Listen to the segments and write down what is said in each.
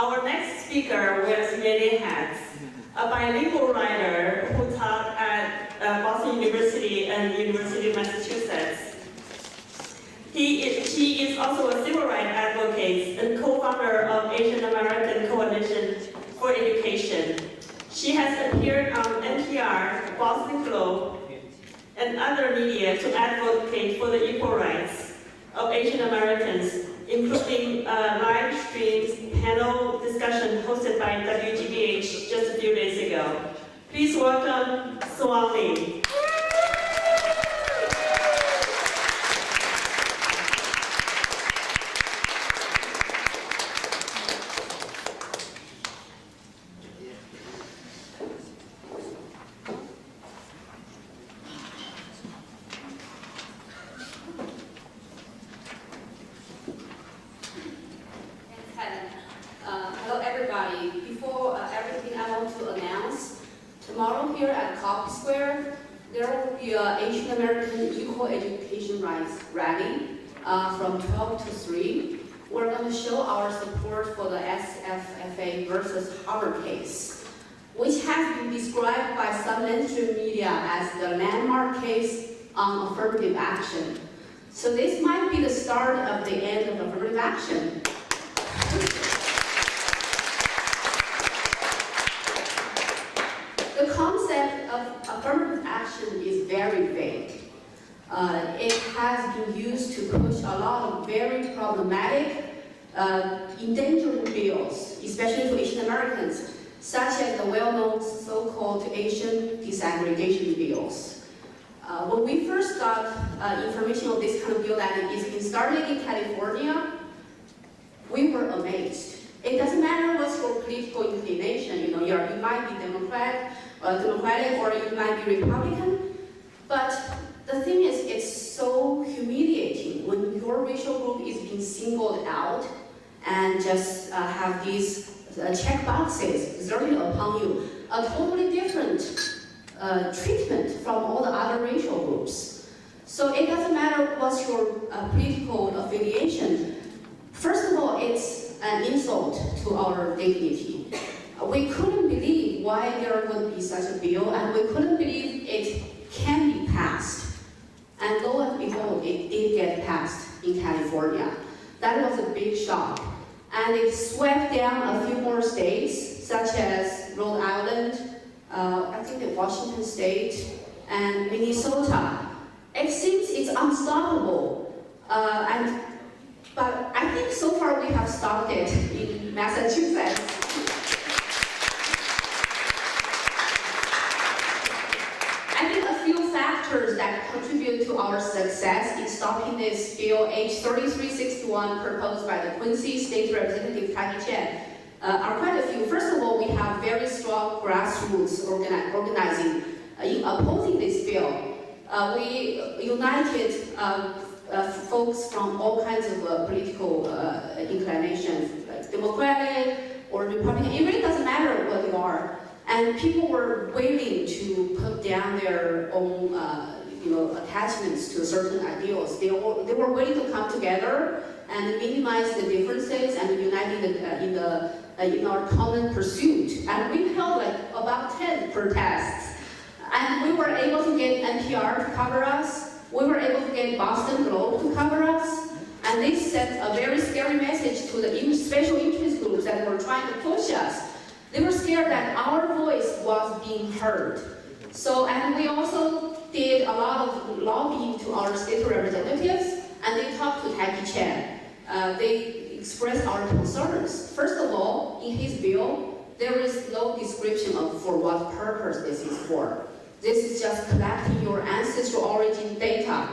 Our next speaker wears many hats. A bilingual writer who taught at Boston University and University of Massachusetts. She is also a civil rights advocate and co-founder of Asian American Coalition for Education. She has appeared on NPR, Boston Globe, and other media to advocate for the equal rights of Asian Americans, including live streams panel discussion hosted by WGBH just a few days ago. Please welcome Swan Lee. Hello everybody. Before everything, I want to announce, tomorrow here at Copley Square, there will be an Asian American Equal Education Rights rally from 12 to 3. We're going to show our support for the SFFA versus Harvard case, which has been described by some mainstream media as the landmark case on affirmative action. So this might be the start of the end of affirmative action. The concept of affirmative action is very vague. It has been used to push a lot of very problematic, endangering bills, especially to Asian Americans, such as the well-known so-called Asian desegregation bills. When we first got information of this kind of bill that is being started in California, we were amazed. It doesn't matter what's your political inclination, you might be Democratic, or you might be Republican, but the thing is, it's so humiliating when your racial group is being singled out and just have these check boxes exerted upon you, a totally different treatment from all the other racial groups. So it doesn't matter what's your political affiliation. First of all, it's an insult to our dignity. We couldn't believe why there would be such a bill, and we couldn't believe it can be passed. And lo and behold, it did get passed in California. That was a big shock. And it swept down a few more states, such as Rhode Island, I think Washington State, and Minnesota. It seems it's unstoppable. But I think so far we have stopped it in Massachusetts. I think a few factors that contribute to our success in stopping this bill, H 3361, proposed by the Quincy State Representative Patty Chen, are quite a few. First of all, we have very strong grassroots organizing in opposing this bill. We united folks from all kinds of political inclinations, like Democratic or Republican. It really doesn't matter what you are. And people were willing to put down their own attachments to certain ideals. They were willing to come together and minimize the differences and unite in our common pursuit. And we held like about 10 protests. And we were able to get NPR to cover us. We were able to get Boston Globe to cover us, and they sent a very scary message to the special interest groups that were trying to push us. They were scared that our voice was being heard. So, and we also did a lot of lobbying to our state representatives, and they talked to Patty Chen. They expressed our concerns. First of all, in his bill, there is no description of for what purpose this is for. This is just collecting your ancestral origin data.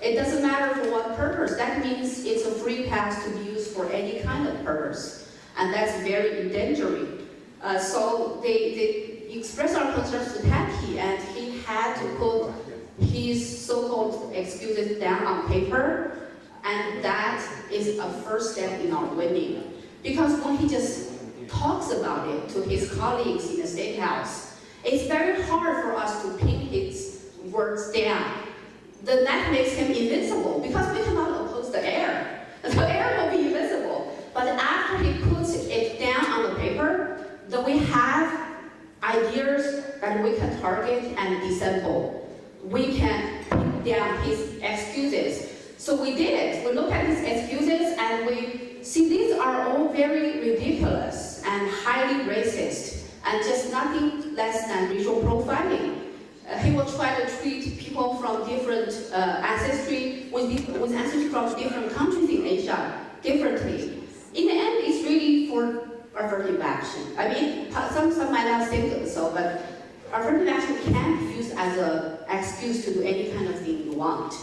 It doesn't matter for what purpose. That means it's a free pass to be used for any kind of purpose. And that's very endangering. So they expressed our concerns to Patty, and he had to put his so-called excuses down on paper, and that is a first step in our winning. Because when he just talks about it to his colleagues in the State House, it's very hard for us to pin his words down. That makes him invincible, because we cannot oppose the air. The air will be invisible. But after he puts it down that we have ideas that we can target and disassemble. We can put down his excuses. So we did it. We look at his excuses and we see these are all very ridiculous and highly racist and just nothing less than racial profiling. He will try to treat people from different ancestry, with ancestry from different countries in Asia differently. In the end, it's really for affirmative action. I mean, some might not think so, but affirmative action can be used as an excuse to do any kind of thing you want.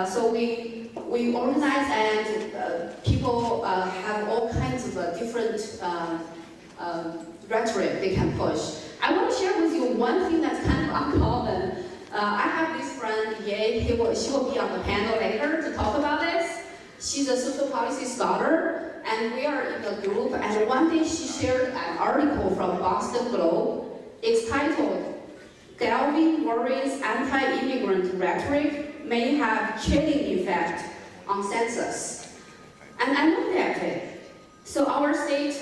So we organize and people have all kinds of different rhetoric they can push. I want to share with you one thing that's kind of uncommon. I have this friend, Ye, she will be on the panel later to talk about this. She's a social policy scholar, and we are in a group, and one day she shared an article from Boston Globe. It's titled, "Galvin Worries Anti-Immigrant Rhetoric May Have Chilling Effect on Census." And I looked at it. So our state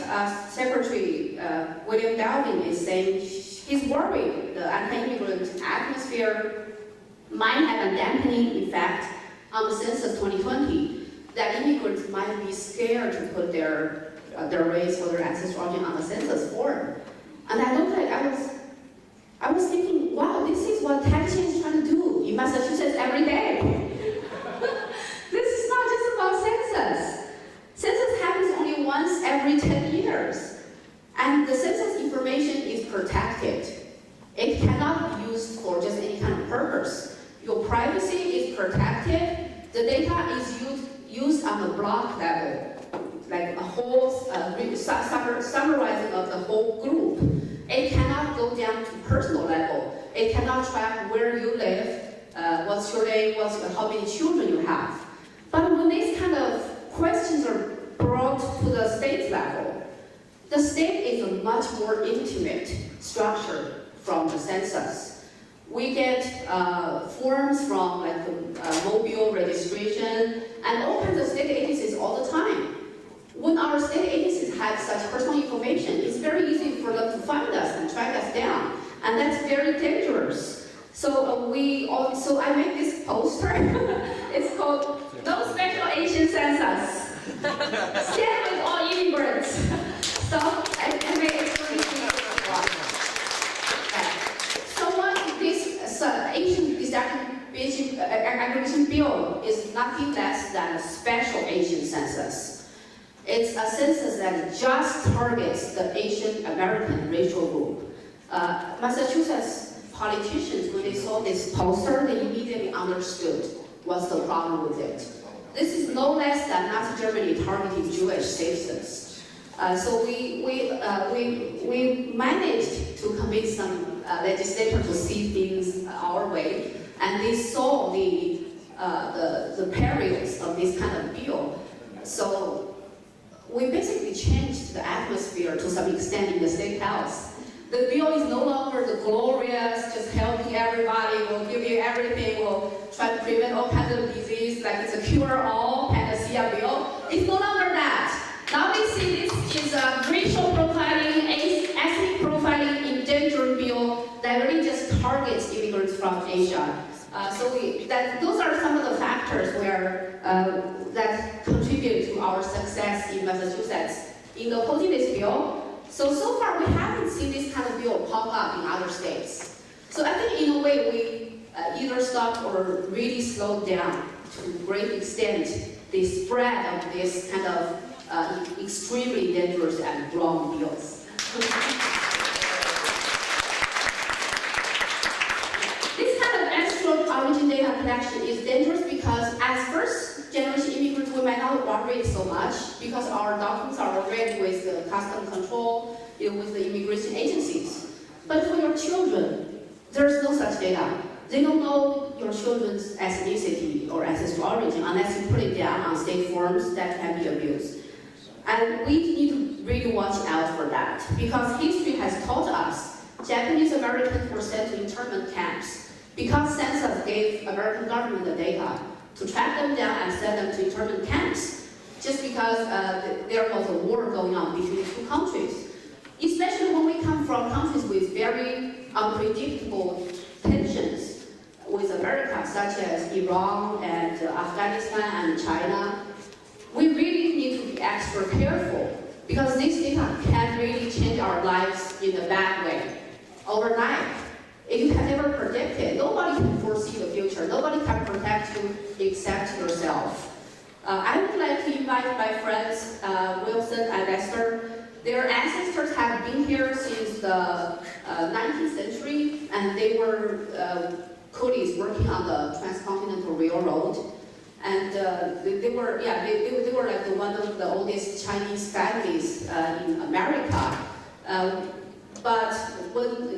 secretary, William Galvin, is saying he's worried the anti-immigrant atmosphere might have a dampening effect on the census 2020, that immigrants might be scared to put their race or their ancestral origin on the census form. And I looked at it, I was thinking, wow, this is what Texas is trying to do in Massachusetts every day. This is not just about census. Census happens only once every 10 years. And the census information is protected. It cannot be used for just any kind of purpose. Your privacy is protected. The data is used on the block level, like a whole summarizing of the whole group. It cannot go down to personal level. It cannot track where you live, what's your name, how many children you have. But when these kind of questions are brought to the state level, the state is a much more intimate structure from the census. We get forms from like the mobile registration and all kinds of state agencies all the time. When our state agencies have such personal information, it's very easy for them to find us and track us down, and that's very dangerous. So so I made this poster. It's called "No Special Asian Census. Stand with all immigrants." So I made it really simple. So what this Asian aggregation bill is nothing less than a special Asian census. It's a census that just targets the Asian American racial group. Massachusetts politicians, when they saw this poster, they immediately understood what's the problem with it. This is no less than Nazi Germany targeting Jewish citizens. So we managed to convince some legislators to see things our way, and they saw the perils of this kind of bill. So we basically changed the atmosphere to some extent in the state house. The bill is no longer the glorious, just helping everybody, we'll give you everything, we'll try to prevent all kinds of disease, like it's a cure-all panacea bill. It's no longer that. Now we see this is a racial profiling, ethnic profiling endangered bill that really just targets immigrants from Asia. Those are some of the factors where that contribute to our success in Massachusetts in opposing this bill. So far we haven't seen this kind of bill pop up in other states. So I think in a way we either stopped or really slowed down to a great extent the spread of this kind of extremely dangerous and wrong bills. This kind of ancestral origin data collection is dangerous because as first-generation immigrants, we might not worry so much because our documents are already with the custom control, with the immigration agencies. But for your children, there's no such data. They don't know your children's ethnicity or ancestral origin unless you put it down on state forms that can be abused. And we need to really watch out for that because history has taught us Japanese Americans were sent to internment camps because census gave American government the data to track them down and send them to internment camps just because there was a war going on between the two countries. Especially when countries with very unpredictable tensions with America, such as Iran and Afghanistan and China, we really need to be extra careful because this data can really change our lives in a bad way overnight. You can never predict it. Nobody can foresee the future. Nobody can protect you except yourself. I would like to invite my friends Wilson and Esther. Their ancestors have been here since the 19th century, and they were coolies working on the Transcontinental Railroad. And they were like one of the oldest Chinese families in America. But when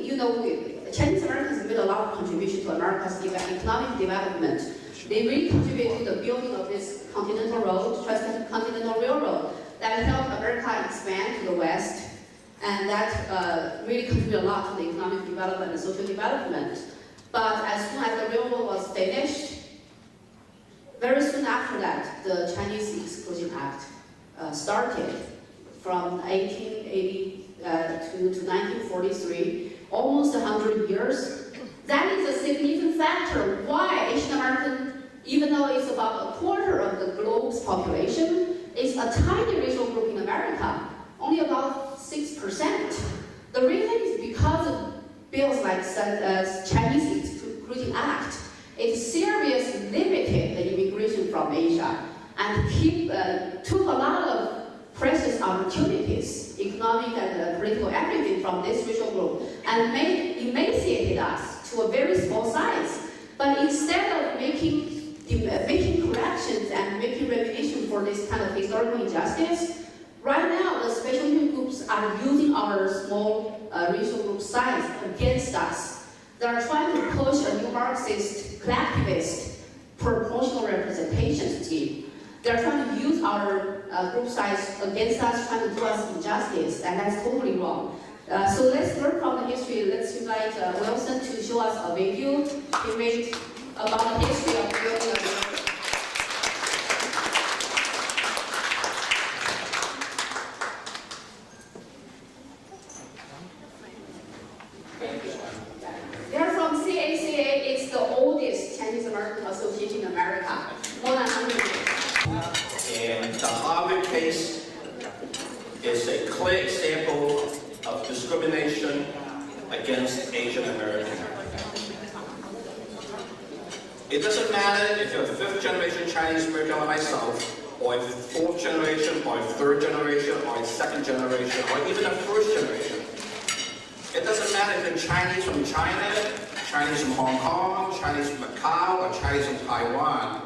Chinese Americans made a lot of contribution to America's economic development. They really contributed to the building of this continental road, Transcontinental Railroad, that helped America expand to the West, and that really contributed a lot to the economic development and social development. But as soon as the railroad was finished, very soon after that, the Chinese Exclusion Act started from 1880 to 1943, almost 100 years. That is a significant factor why Asian American, even though it's about a quarter of the globe's population, is a tiny racial group in America, only about 6%. The reason is because of bills like Chinese Exclusion Act. It seriously limited the immigration from Asia and took a lot of precious opportunities, economic and political everything from this racial group, and emaciated us to a very small size. But instead of making corrections and making recognition for this kind of historical injustice, right now the special interest groups are using our small racial group size against us. They are trying to push a new Marxist, collectivist, proportional representation scheme. They are trying to use our group size against us, trying to do us injustice, and that's totally wrong. So let's learn from the history. Let's invite Wilson to show us a video he made about the history of building a railroad. They're from CACA. It's the oldest Chinese American association in America, more than 100 years. And the Harvard case is a clear example of discrimination against Asian Americans. It doesn't matter if you're a fifth generation Chinese American like myself, or a fourth generation, or a third generation, or a second generation, or even a first generation. It doesn't matter if you're Chinese from China, Chinese from Hong Kong, Chinese from Macau, or Chinese from Taiwan.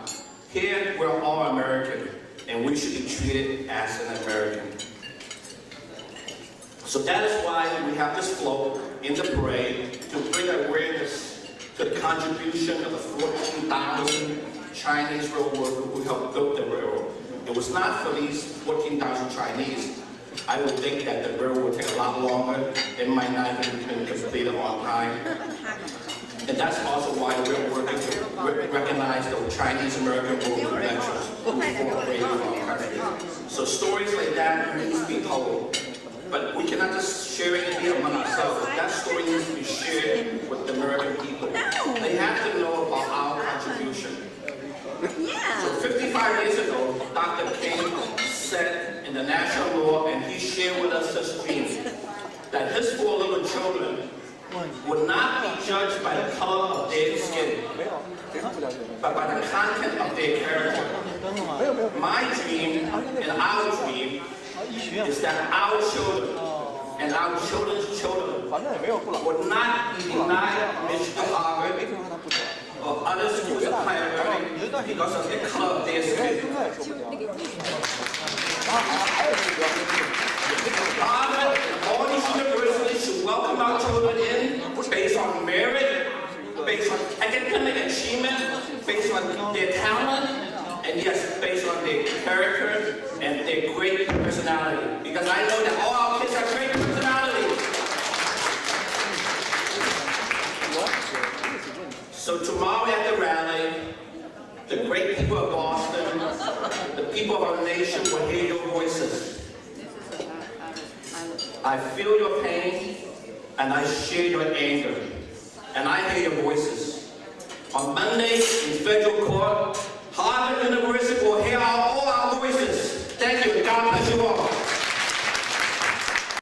Here, we're all American, and we should be treated as an American. So that is why we have this float in the parade to bring awareness to the contribution of the 14,000 Chinese railroad workers who helped build the railroad. If it was not for these 14,000 Chinese, I would think that the railroad would take a lot longer. It might not have been completed on time. And that's also why we're working to recognize the Chinese American worker veterans who fought bravely for our country. So stories like that need to be told. But we cannot just share it here among ourselves. That story needs to be shared with the American people. They have to know about our contribution. So 55 years ago, Dr. King said in the national law, and he shared with us his dream, that his 4 little children would not be judged by the color of their skin, but by the content of their character. My dream and our dream is that our children and our children's children would not be denied admission to Harvard or other schools of higher learning because of the color of their skin. Harvard and all these universities should welcome our children in based on merit, based on academic achievement, based on their talent, and yes, based on their character and their great personality. Because I know that all our kids have great personalities. So tomorrow at the rally, the great people of Boston, the people of our nation will hear your voices. I feel your pain, and I share your anger, and I hear your voices. On Monday, in federal court, Harvard University will hear all our